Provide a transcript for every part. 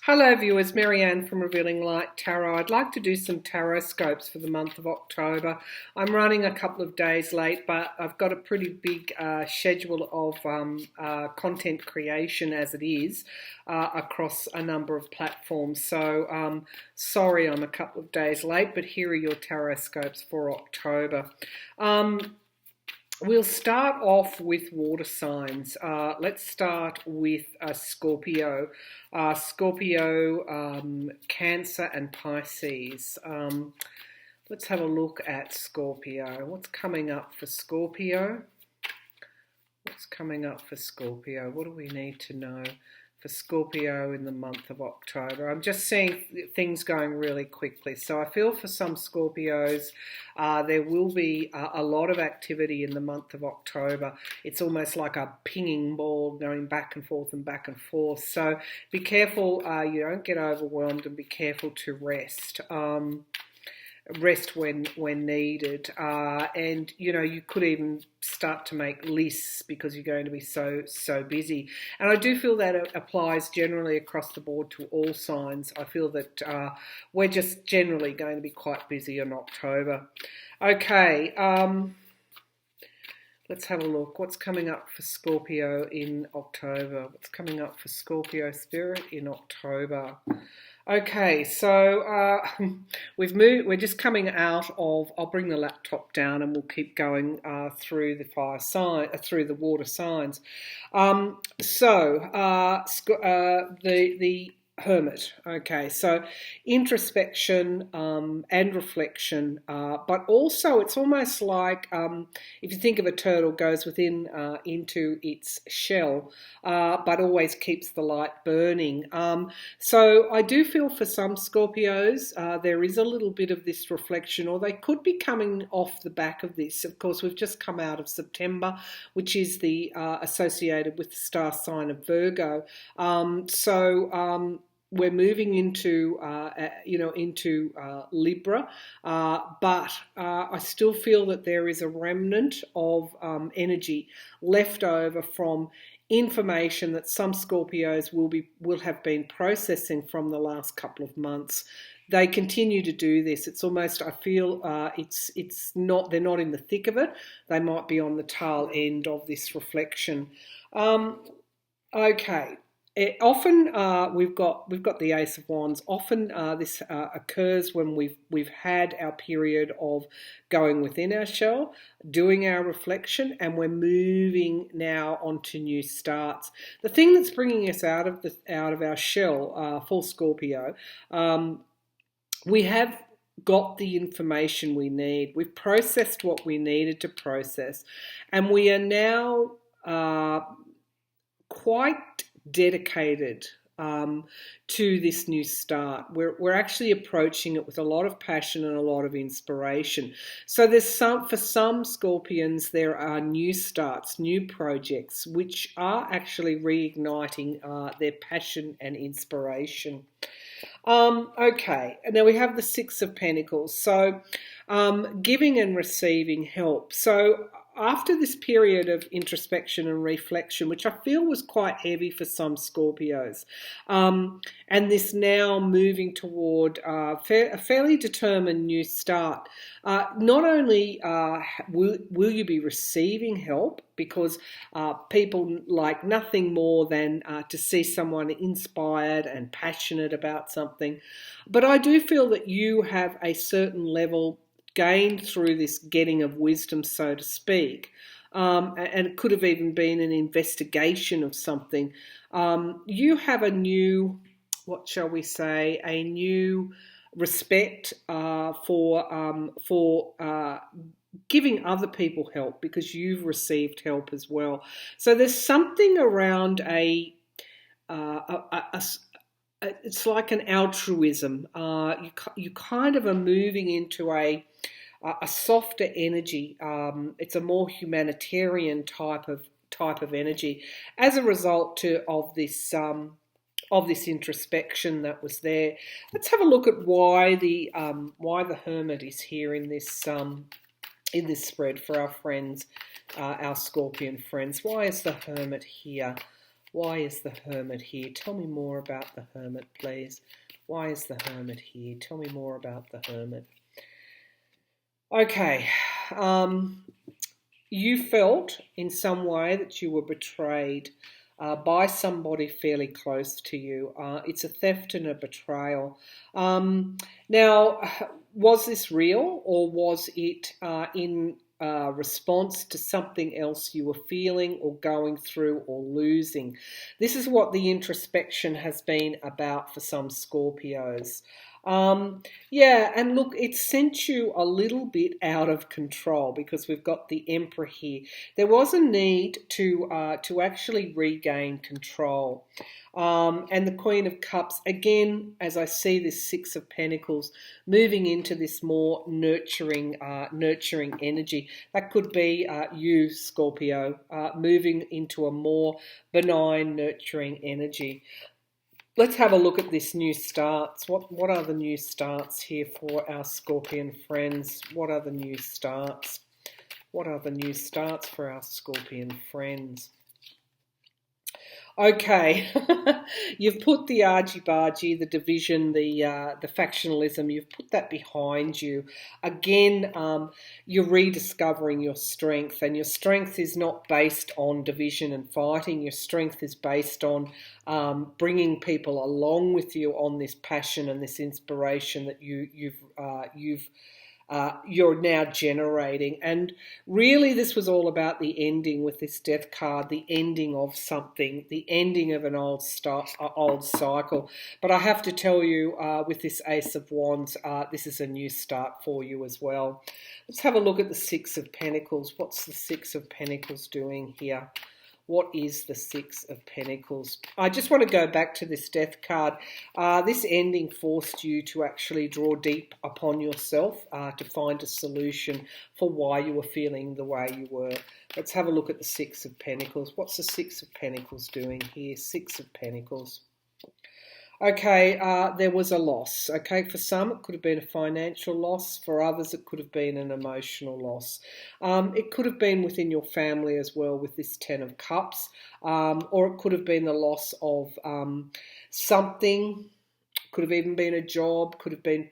Hello viewers, Marianne from Revealing Light Tarot. I'd like to do some tarot scopes for the month of October. I'm running a couple of days late, but I've got a pretty big schedule of content creation as it is across a number of platforms. So sorry I'm a couple of days late, but here are your tarot scopes for October. We'll start off with water signs. Let's start with Scorpio. Cancer and Pisces. Let's have a look at Scorpio. What's coming up for Scorpio? What's coming up for Scorpio? What do we need to know for Scorpio in the month of October? I'm just seeing things going really quickly. So I feel for some Scorpios, there will be a lot of activity in the month of October. It's almost like a pinging ball going back and forth and back and forth. So be careful you don't get overwhelmed, and be careful to rest. Rest when needed, and you could even start to make lists because you're going to be so busy. And I do feel that it applies generally across the board to all signs. I feel that we're just generally going to be quite busy in October. Okay, let's have a look. What's coming up for Scorpio in October? What's coming up for Scorpio Spirit in October? Okay, so we're just coming out of. I'll bring the laptop down and we'll keep going through the fire sign, through the water signs. The Hermit. Okay, so introspection and reflection, but also it's almost like if you think of a turtle goes within into its shell, but always keeps the light burning. So I do feel for some Scorpios there is a little bit of this reflection, or they could be coming off the back of this. Of course, we've just come out of September, which is the associated with the star sign of Virgo. We're moving into, Libra, but I still feel that there is a remnant of energy left over from information that some Scorpios will have been processing from the last couple of months. They continue to do this. It's almost, I feel, it's not. They're not in the thick of it. They might be on the tail end of this reflection. Okay. Often we've got the Ace of Wands. Often this occurs when we've had our period of going within our shell, doing our reflection, and we're moving now onto new starts. The thing that's bringing us out of our shell for Scorpio, we have got the information we need. We've processed what we needed to process, and we are now quite dedicated to this new start. We're actually approaching it with a lot of passion and a lot of inspiration. So for some Scorpions, there are new starts, new projects, which are actually reigniting their passion and inspiration. Okay, and now we have the Six of Pentacles. So giving and receiving help. So after this period of introspection and reflection, which I feel was quite heavy for some Scorpios, and this now moving toward a fairly determined new start, not only will you be receiving help, because people like nothing more than to see someone inspired and passionate about something, but I do feel that you have a certain level gained through this getting of wisdom, so to speak, and it could have even been an investigation of something. You have a new, what shall we say, a new respect for giving other people help, because you've received help as well. So there's something around it's like an altruism. You kind of are moving into a softer energy. It's a more humanitarian type of energy as a result of this introspection that was there. Let's have a look at why the Hermit is here in this spread for our friends, our Scorpion friends. Why is the Hermit here Why is the Hermit here? Tell me more about the Hermit, please. Why is the Hermit here? Tell me more about the Hermit. Okay. You felt in some way that you were betrayed by somebody fairly close to you. It's a theft and a betrayal. Now, was this real, or was it in response to something else you were feeling or going through or losing? This is what the introspection has been about for some Scorpios. Yeah, and look, it sent you a little bit out of control because we've got the Emperor here. There was a need to actually regain control. And the Queen of Cups, again, as I see this Six of Pentacles moving into this more nurturing energy. That could be you, Scorpio, moving into a more benign, nurturing energy. Let's have a look at this new starts. What are the new starts here for our Scorpion friends? What are the new starts? What are the new starts for our Scorpion friends? Okay, you've put the argy-bargy, the division, the factionalism, you've put that behind you. Again, you're rediscovering your strength, and your strength is not based on division and fighting. Your strength is based on bringing people along with you on this passion and this inspiration that you're now generating. And really this was all about the ending with this Death card, the ending of something, the ending of an old cycle. But I have to tell you, with this Ace of Wands, this is a new start for you as well. Let's have a look at the Six of Pentacles. What's the Six of Pentacles doing here? What is the Six of Pentacles? I just want to go back to this Death card. This ending forced you to actually draw deep upon yourself to find a solution for why you were feeling the way you were. Let's have a look at the Six of Pentacles. What's the Six of Pentacles doing here? Six of Pentacles. Okay, there was a loss. Okay, for some it could have been a financial loss. For others it could have been an emotional loss. It could have been within your family as well with this Ten of Cups. Or it could have been the loss of something. Could have even been a job, could have been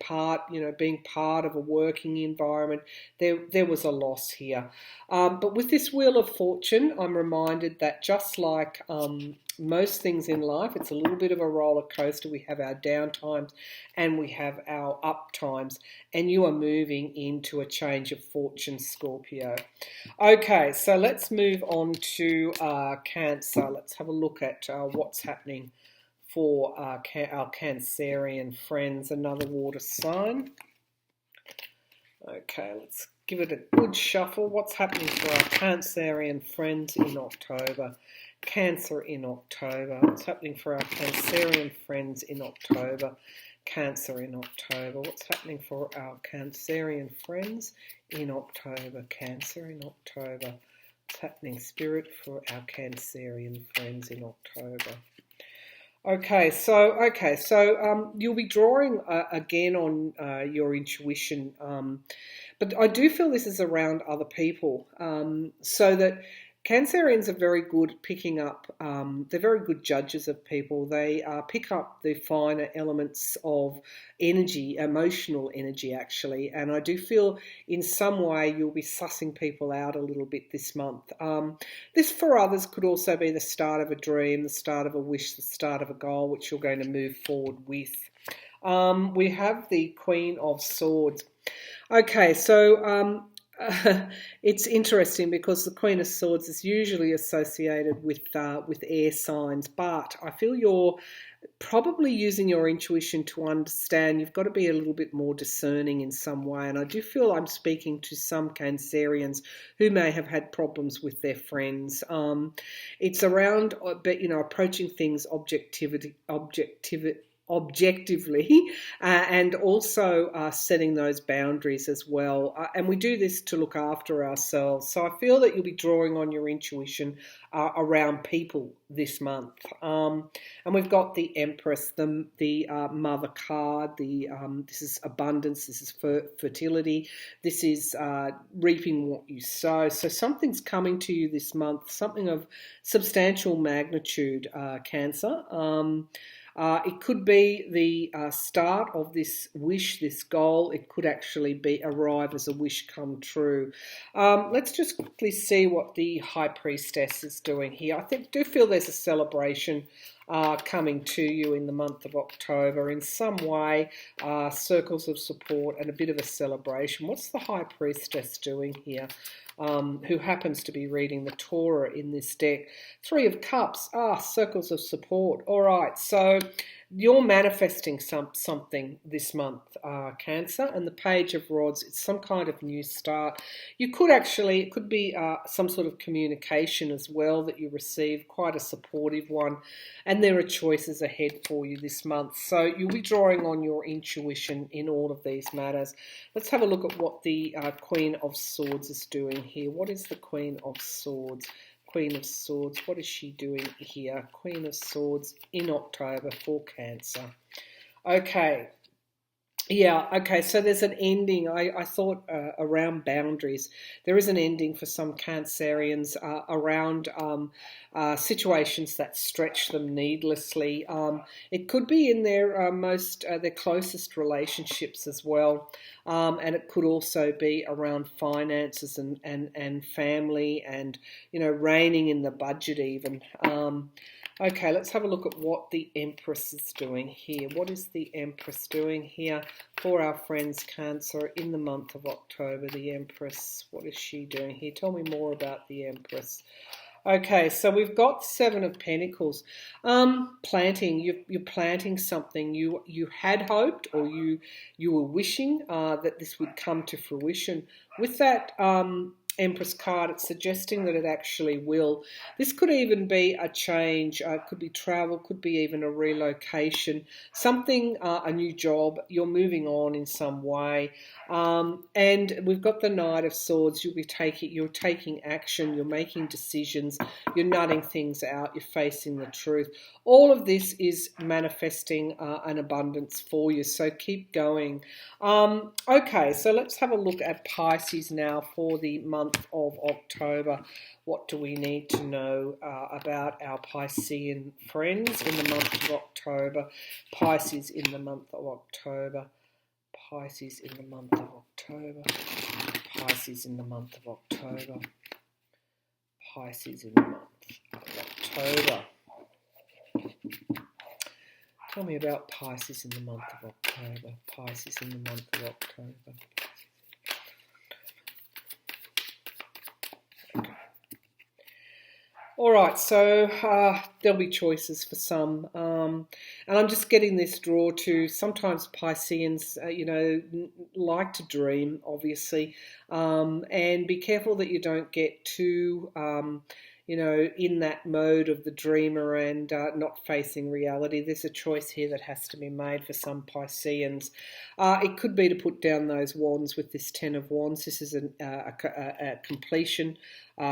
being part of a working environment. There was a loss here. But with this Wheel of Fortune, I'm reminded that just like most things in life, it's a little bit of a roller coaster. We have our down times and we have our up times, and you are moving into a change of fortune, Scorpio. Okay, so let's move on to Cancer. Let's have a look at what's happening for our Cancerian friends. Another water sign. Okay, let's give it a good shuffle. What's happening for our Cancerian friends in October? Cancer in October. What's happening for our Cancerian friends in October? Cancer in October. What's happening for our Cancerian friends in October? Cancer in October. What's happening, Spirit, for our Cancerian friends in October? Okay, so you'll be drawing again on your intuition, but I do feel this is around other people, so that Cancerians are very good at picking up, they're very good judges of people. They pick up the finer elements of energy, emotional energy actually, and I do feel in some way you'll be sussing people out a little bit this month. This for others could also be the start of a dream, the start of a wish, the start of a goal which you're going to move forward with. We have the Queen of Swords. Okay, so it's interesting because the Queen of Swords is usually associated with air signs, but I feel you're probably using your intuition to understand. You've got to be a little bit more discerning in some way, and I do feel I'm speaking to some Cancerians who may have had problems with their friends. It's around, but approaching things objectivity objectively, and also setting those boundaries as well. And we do this to look after ourselves. So I feel that you'll be drawing on your intuition around people this month. And we've got the Empress, the Mother card. This is abundance. This is fertility. This is reaping what you sow. So something's coming to you this month, something of substantial magnitude, Cancer. It could be the start of this wish, this goal. It could actually arrive as a wish come true. Let's just quickly see what the High Priestess is doing here. I do feel there's a celebration coming to you in the month of October in some way, circles of support and a bit of a celebration. What's the High Priestess doing here? Who happens to be reading the Torah in this deck. Three of Cups, circles of support. All right, so you're manifesting something this month, Cancer, and the Page of Rods, it's some kind of new start. You could actually, it could be some sort of communication as well that you receive, quite a supportive one, and there are choices ahead for you this month. So you'll be drawing on your intuition in all of these matters. Let's have a look at what the Queen of Swords is doing here. What is the Queen of Swords? Queen of Swords, what is she doing here? Queen of Swords in October for Cancer. Okay. Yeah, okay, so there's an ending. I thought around boundaries. There is an ending for some Cancerians around situations that stretch them needlessly. It could be in their their closest relationships as well. And it could also be around finances and family and, you know, reining in the budget even. Okay, let's have a look at what the Empress is doing here. What is the Empress doing here for our friends Cancer in the month of October? The Empress, what is she doing here? Tell me more about the Empress. Okay, so we've got Seven of Pentacles. Planting, you're planting something. You had hoped or you were wishing that this would come to fruition. With that Empress card, it's suggesting that it actually will. This could even be a change, could be travel, could be even a relocation, something, a new job, you're moving on in some way. And we've got the Knight of Swords, you're taking action, you're making decisions, you're nutting things out, you're facing the truth. All of this is manifesting an abundance for you, so keep going. Okay, so let's have a look at Pisces now for the month of October. What do we need to know about our Piscean friends in the month of October? Pisces in the month of October. Pisces in the month of October. Pisces in the month of October. Pisces in the month of October. Tell me about Pisces in the month of October. Pisces in the month of October. Okay. All right, so there'll be choices for some. And I'm just getting this draw to sometimes Pisceans, like to dream, obviously. And be careful that you don't get too... in that mode of the dreamer and not facing reality. There's a choice here that has to be made for some Pisceans. It could be to put down those wands with this Ten of Wands. This is a completion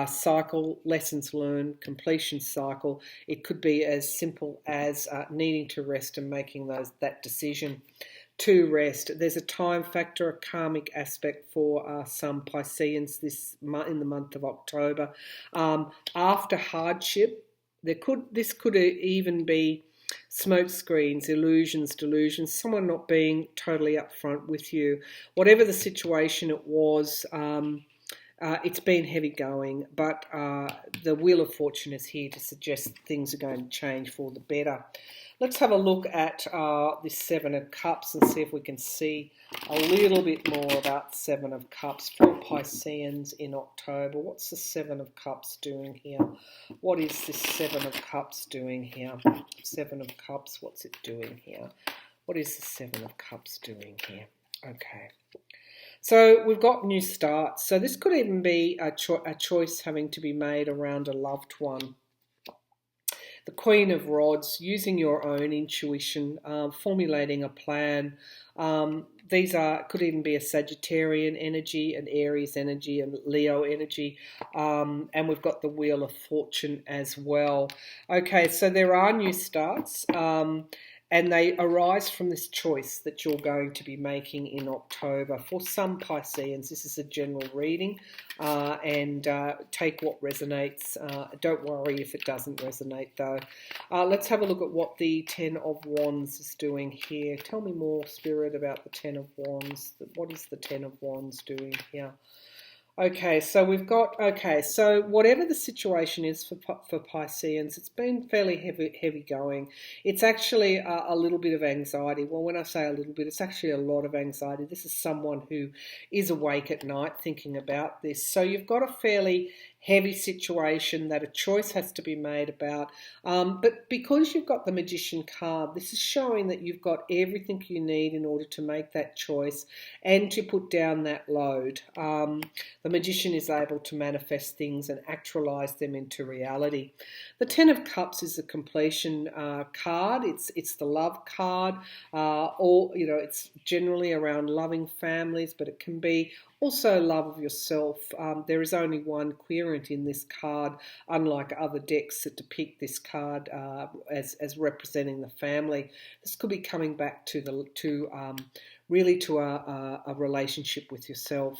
cycle, lessons learned, completion cycle. It could be as simple as needing to rest and making that decision to rest. There's a time factor, a karmic aspect for some Pisceans in the month of October. After hardship, this could even be smoke screens, illusions, delusions, someone not being totally upfront with you. Whatever the situation it was, it's been heavy going, but the Wheel of Fortune is here to suggest things are going to change for the better. Let's have a look at this Seven of Cups and see if we can see a little bit more about Seven of Cups for Pisceans in October. What's the Seven of Cups doing here? What is this Seven of Cups doing here? Seven of Cups, what's it doing here? What is the Seven of Cups doing here? Okay. So we've got new starts. So this could even be a choice having to be made around a loved one. the Queen of Rods, using your own intuition, formulating a plan. These could even be a Sagittarian energy, an Aries energy, and Leo energy. And we've got the Wheel of Fortune as well. Okay, so there are new starts. And they arise from this choice that you're going to be making in October. For some Pisceans, this is a general reading, and take what resonates. Don't worry if it doesn't resonate, though. Let's have a look at what the Ten of Wands is doing here. Tell me more, Spirit, about the Ten of Wands. What is the Ten of Wands doing here? Okay, so we've got, so whatever the situation is for Pisceans, it's been fairly heavy going. It's actually a little bit of anxiety. Well, when I say a little bit, it's actually a lot of anxiety. This is someone who is awake at night thinking about this. So you've got a fairly heavy situation that a choice has to be made about. But because you've got the Magician card, this is showing that you've got everything you need in order to make that choice and to put down that load. The Magician is able to manifest things and actualize them into reality. The Ten of Cups is a completion card. It's the love card, or it's generally around loving families, but it can be also love of yourself. There is only one querent in this card, unlike other decks that depict this card as representing the family. This could be coming back to really to a relationship with yourself,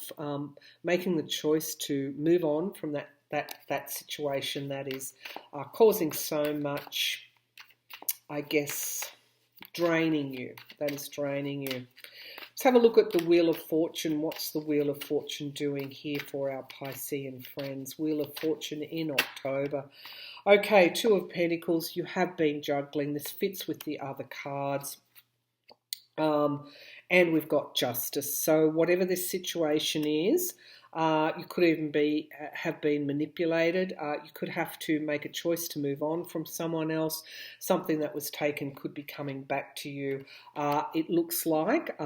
making the choice to move on from that situation that is causing so much, I guess, draining you. That is draining you. Let's have a look at the Wheel of Fortune. What's the Wheel of Fortune doing here for our Piscean friends? Wheel of Fortune in October. Okay, Two of Pentacles. You have been juggling. This fits with the other cards. And we've got Justice. So whatever this situation is, you could even have been manipulated. You could have to make a choice to move on from someone else. Something that was taken could be coming back to you. It looks like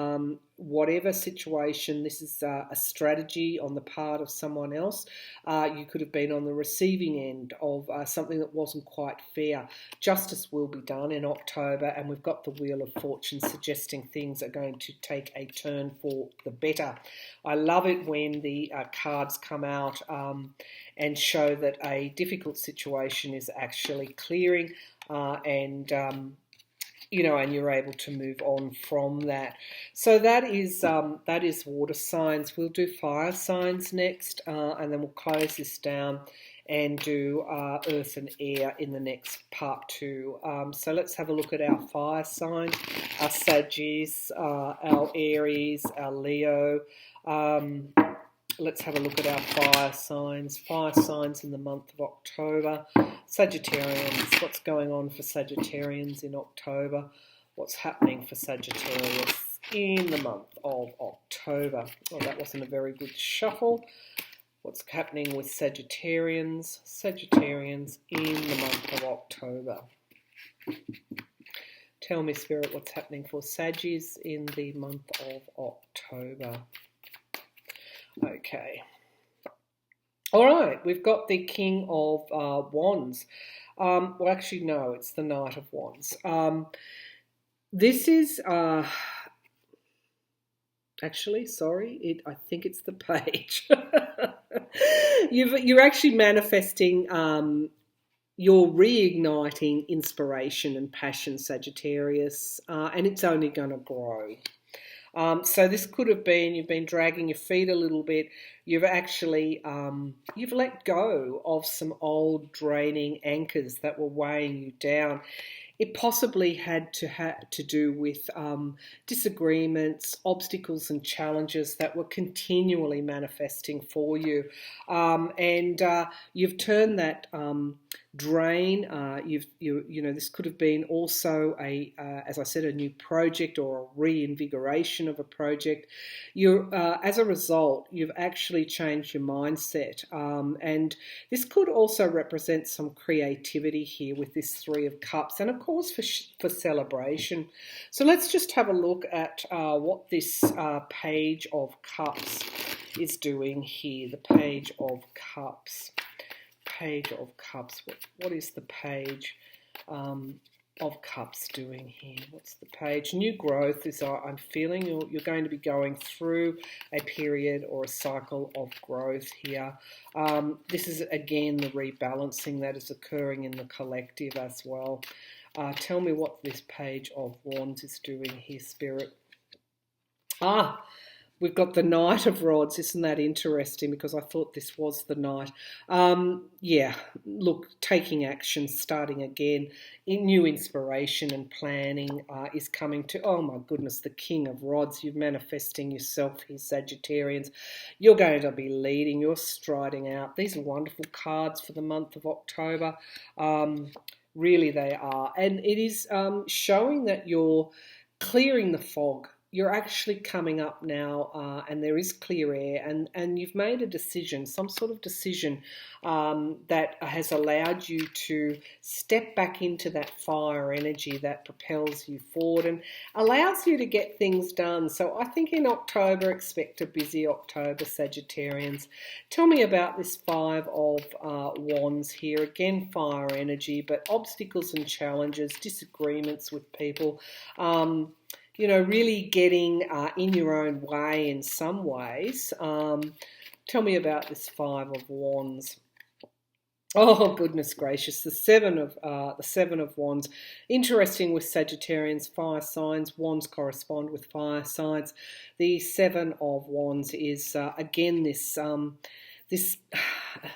whatever situation, this is a strategy on the part of someone else. You could have been on the receiving end of something that wasn't quite fair. Justice will be done in October, and we've got the Wheel of Fortune suggesting things are going to take a turn for the better. I love it when the cards come out and show that a difficult situation is actually clearing, and you're able to move on from that. So that is water signs. We'll do fire signs next, and then we'll close this down and do earth and air in the next part 2. So let's have a look at our fire signs, our Sagittarius, our Aries, our Leo. Let's have a look at our fire signs. Fire signs in the month of October. Sagittarians, what's going on for Sagittarians in October? What's happening for Sagittarius in the month of October? Oh, that wasn't a very good shuffle. What's happening with Sagittarians? Sagittarians in the month of October. Tell me, Spirit, what's happening for Saggies in the month of October. Okay. All right, we've got the King of Wands. Well, actually, no, it's the Knight of Wands. This is... Actually, sorry, I think it's the page. You're actually manifesting, you're reigniting inspiration and passion, Sagittarius, and it's only going to grow. So this could have been, you've been dragging your feet a little bit. You've actually, you've let go of some old draining anchors that were weighing you down. It possibly had to do with disagreements, obstacles and challenges that were continually manifesting for you. And you've turned that drain. This could have been also as I said, a new project or a reinvigoration of a project. As a result, you've actually changed your mindset. And this could also represent some creativity here with this Three of Cups, and of course for celebration. So let's just have a look at what this Page of Cups is doing here. The Page of Cups. Page of Cups. What is the Page of Cups doing here? What's the page? New growth is, I'm feeling you're going to be going through a period or a cycle of growth here. This is, again, the rebalancing that is occurring in the collective as well. Tell me what this Page of Wands is doing here, Spirit. We've got the Knight of Rods. Isn't that interesting? Because I thought this was the Knight. Yeah, look, taking action, starting again. New inspiration and planning is coming to, oh my goodness, the King of Rods. You're manifesting yourself here, Sagittarians. You're going to be leading. You're striding out. These are wonderful cards for the month of October. Really they are. And it is showing that you're clearing the fog. You're actually coming up now and there is clear air, and you've made a decision, some sort of decision that has allowed you to step back into that fire energy that propels you forward and allows you to get things done. So I think in October, expect a busy October, Sagittarians. Tell me about this Five of Wands here. Again, fire energy, but obstacles and challenges, disagreements with people. You know, really getting in your own way in some ways. Tell me about this Five of Wands. Oh, goodness gracious, the Seven of Wands. Interesting with Sagittarians, fire signs. Wands correspond with fire signs. The Seven of Wands is, again, this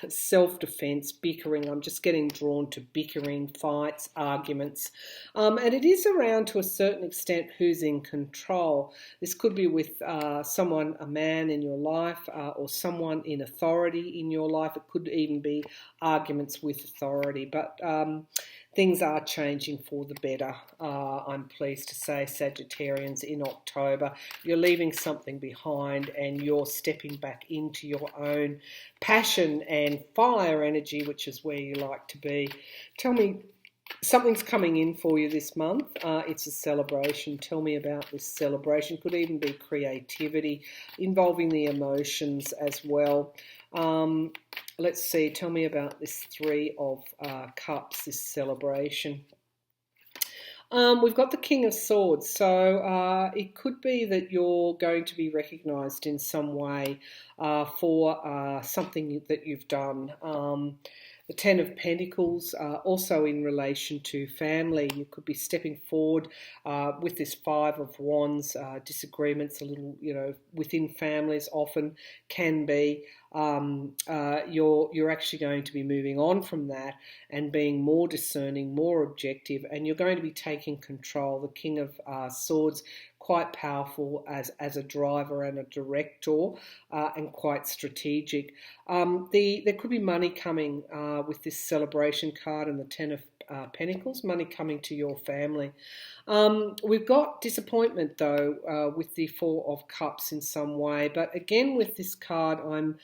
self-defense, bickering. I'm just getting drawn to bickering, fights, arguments. And it is around, to a certain extent, who's in control. This could be with someone, a man in your life, or someone in authority in your life. It could even be arguments with authority. But things are changing for the better, I'm pleased to say, Sagittarians, in October. You're leaving something behind and you're stepping back into your own passion and fire energy, which is where you like to be. Tell me, something's coming in for you this month. It's a celebration. Tell me about this celebration. Could even be creativity, involving the emotions as well. Let's see, tell me about this Three of Cups, this celebration. We've got the King of Swords, so it could be that you're going to be recognised in some way for something that you've done. The Ten of Pentacles, also in relation to family. You could be stepping forward with this Five of Wands. Disagreements a little, you know, within families often can be. You're actually going to be moving on from that and being more discerning, more objective, and you're going to be taking control. The King of Swords, quite powerful as a driver and a director, and quite strategic. There could be money coming with this celebration card and the Ten of Pentacles, money coming to your family. We've got disappointment though with the Four of Cups in some way, but again with this card I'm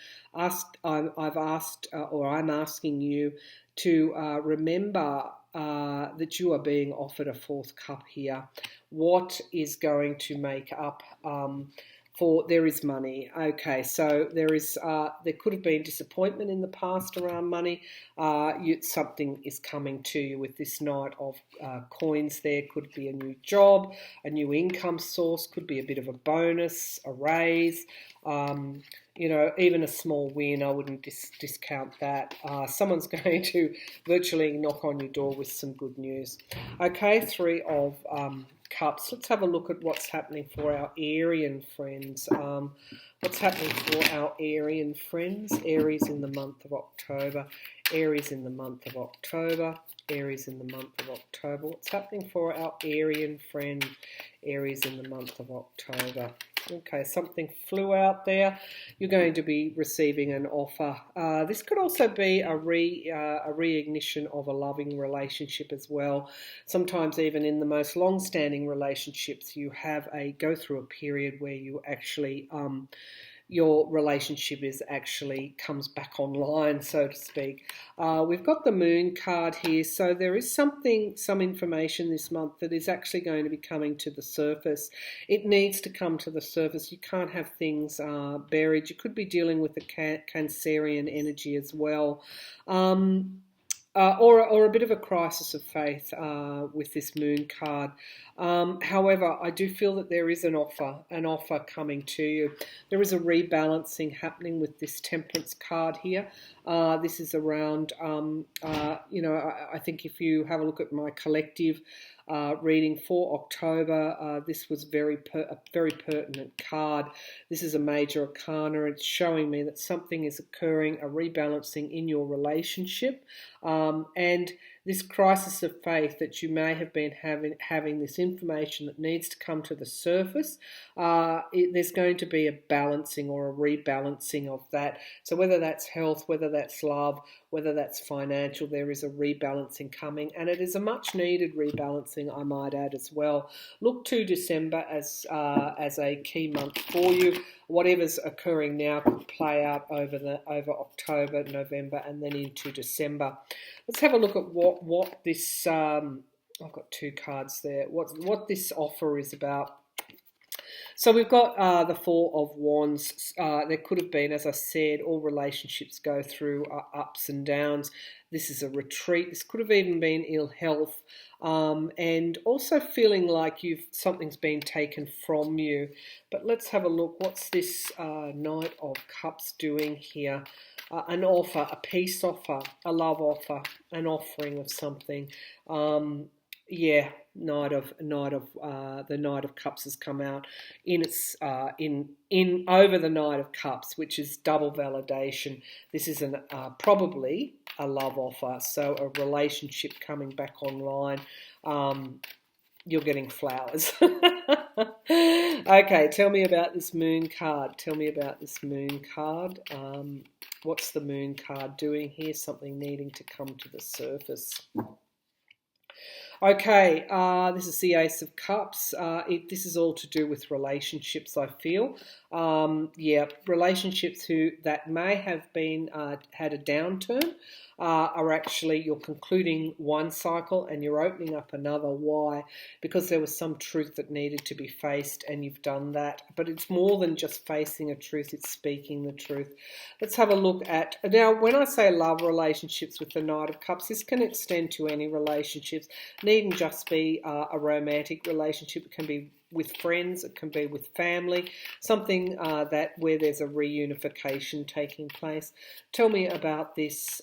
asking you to remember that you are being offered a fourth cup here. What is going to make up for, there is money. Okay, so there could have been disappointment in the past around money. Something is coming to you with this Knight of Coins there. Could be a new job, a new income source, could be a bit of a bonus, a raise, you know, even a small win. I wouldn't discount that. Someone's going to virtually knock on your door with some good news. Okay, Three of Cups. Let's have a look at what's happening for our Arian friends. What's happening for our Arian friends? Aries in the month of October. Aries in the month of October. Aries in the month of October. What's happening for our Arian friend? Aries in the month of October. Okay, something flew out there. You're going to be receiving an offer. This could also be a reignition of a loving relationship as well. Sometimes even in the most long-standing relationships, you have go through a period where you actually your relationship comes back online, so to speak. We've got the Moon card here, so there is some information this month that is actually going to be coming to the surface. It needs to come to the surface. You can't have things buried. You could be dealing with the Cancerian energy as well. or a bit of a crisis of faith with this moon card. However, I do feel that there is an offer coming to you. There is a rebalancing happening with this Temperance card here. This is around, I think if you have a look at my collective reading for October, this was a very pertinent card. This is a major arcana. It's showing me that something is occurring, a rebalancing in your relationship, and this crisis of faith that you may have been having this information that needs to come to the surface. There's going to be a balancing or a rebalancing of that. So whether that's health, whether that's love, whether that's financial, there is a rebalancing coming, and it is a much needed rebalancing, I might add as well. Look to December as a key month for you. Whatever's occurring now could play out over October, November, and then into December. Let's have a look at what this. I've got two cards there. What this offer is about. So we've got the Four of Wands. There could have been, as I said, all relationships go through ups and downs. This is a retreat. This could have even been ill health, and also feeling like something's been taken from you. But let's have a look. What's this Knight of Cups doing here? An offer, a peace offer, a love offer, an offering of something. The Knight of Cups has come out in its in over the Knight of Cups, which is double validation. This is probably a love offer, so a relationship coming back online. You're getting flowers. Okay, tell me about this Moon card. What's the Moon card doing here? Something needing to come to the surface. Okay, this is the Ace of Cups. This is all to do with relationships, I feel. Relationships that may have been had a downturn are actually, you're concluding one cycle and you're opening up another. Why? Because there was some truth that needed to be faced and you've done that. But it's more than just facing a truth, it's speaking the truth. Let's have a look at, now when I say love relationships with the Knight of Cups, this can extend to any relationships. It needn't just be a romantic relationship. It can be with friends, it can be with family, something where there's a reunification taking place. Tell me about this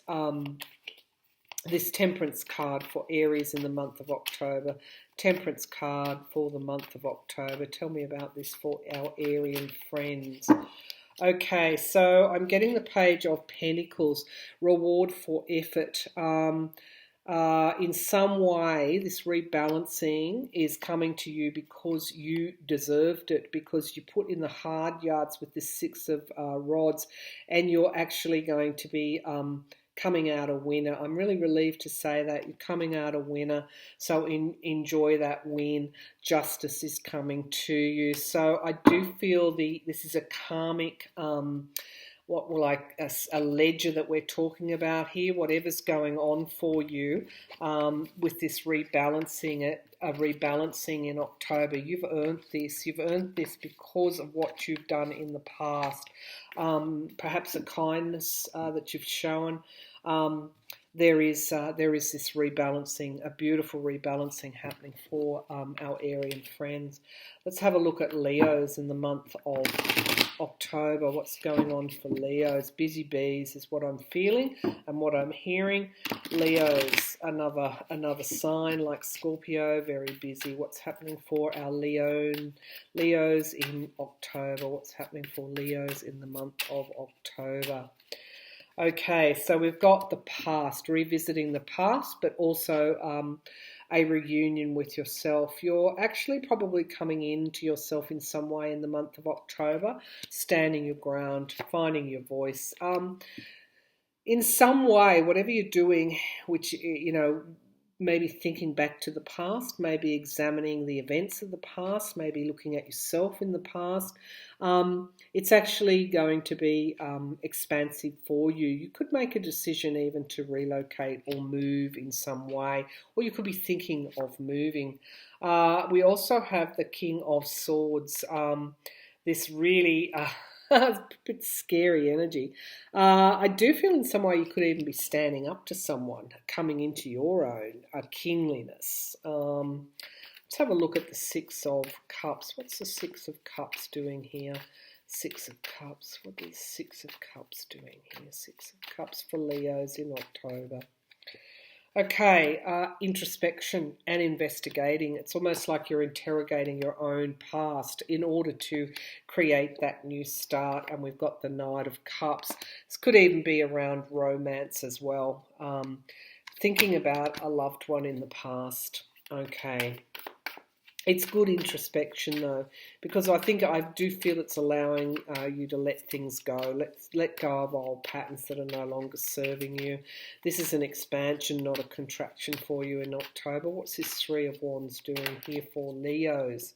this Temperance card for Aries in the month of October. Temperance card for the month of October. Tell me about this for our Arian friends. Okay, so I'm getting the Page of Pentacles, reward for effort. In some way, this rebalancing is coming to you because you deserved it, because you put in the hard yards with the Six of Rods, and you're actually going to be coming out a winner. I'm really relieved to say that you're coming out a winner, so enjoy that win. Justice is coming to you. So I do feel this is a karmic a ledger that we're talking about here, whatever's going on for you with this rebalancing in October. You've earned this because of what you've done in the past, perhaps a kindness that you've shown. There is this rebalancing, a beautiful rebalancing happening for our Aryan friends. Let's have a look at Leos in the month of October. What's going on for Leos? Busy bees is what I'm feeling and what I'm hearing. Leos, another sign like Scorpio, very busy. What's happening for our Leos in October? What's happening for Leos in the month of October? Okay, so we've got the past, revisiting the past, but also a reunion with yourself. You're actually probably coming into yourself in some way in the month of October, standing your ground, finding your voice. In some way, whatever you're doing, which, maybe thinking back to the past, maybe examining the events of the past, maybe looking at yourself in the past, it's actually going to be expansive for you. You could make a decision even to relocate or move in some way, or you could be thinking of moving. We also have the King of Swords. This really It's a bit scary energy. I do feel in some way you could even be standing up to someone, coming into your own kingliness. Let's have a look at the Six of Cups. What's the Six of Cups doing here? Six of Cups. What is Six of Cups doing here? Six of Cups for Leos in October. Okay, introspection and investigating. It's almost like you're interrogating your own past in order to create that new start. And we've got the Knight of Cups. This could even be around romance as well. Thinking about a loved one in the past. Okay. It's good introspection though, because I do feel it's allowing you to let things go, let go of old patterns that are no longer serving you. This is an expansion, not a contraction for you in October. What's this Three of Wands doing here for Leos?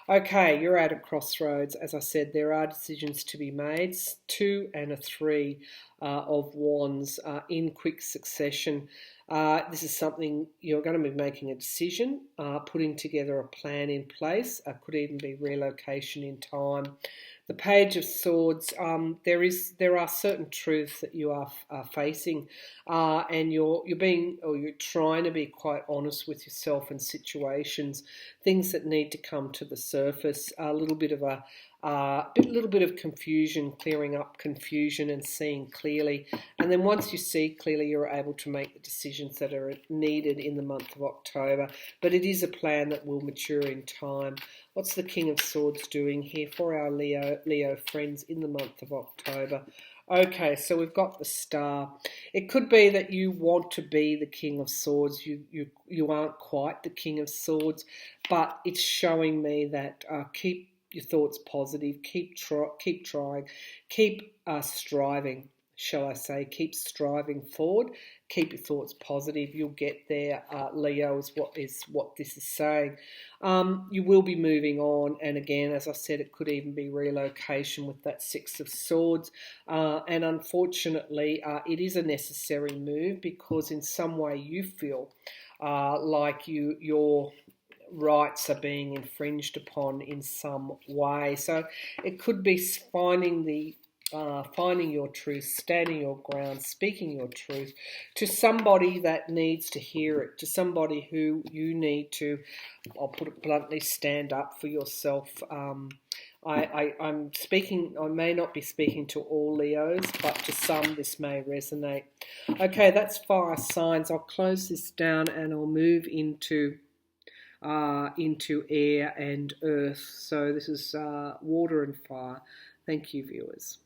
Okay, you're at a crossroads. As I said, there are decisions to be made. 2 and a 3 of Wands in quick succession. This is something you're going to be making a decision, putting together a plan in place. Could even be relocation in time. The Page of Swords. There are certain truths that you are facing, and you're trying to be quite honest with yourself and situations, things that need to come to the surface. A little bit of confusion, clearing up confusion and seeing clearly. And then once you see clearly, you're able to make the decisions that are needed in the month of October. But it is a plan that will mature in time. What's the King of Swords doing here for our Leo friends in the month of October? Okay, so we've got the Star. It could be that you want to be the King of Swords. You aren't quite the King of Swords, but it's showing me that keep your thoughts positive, keep trying, keep striving, shall I say, keep striving forward, keep your thoughts positive, you'll get there. Leo is what this is saying. You will be moving on, and again, as I said, it could even be relocation with that Six of Swords, and unfortunately it is a necessary move because in some way you feel like your rights are being infringed upon in some way. So it could be finding your truth, standing your ground, speaking your truth to somebody that needs to hear it, to somebody who you need to, I'll put it bluntly, stand up for yourself. I'm speaking, I may not be speaking to all Leos, but to some this may resonate. Okay, that's fire signs. I'll close this down and I'll move into air and earth. So this is water and fire. Thank you, viewers.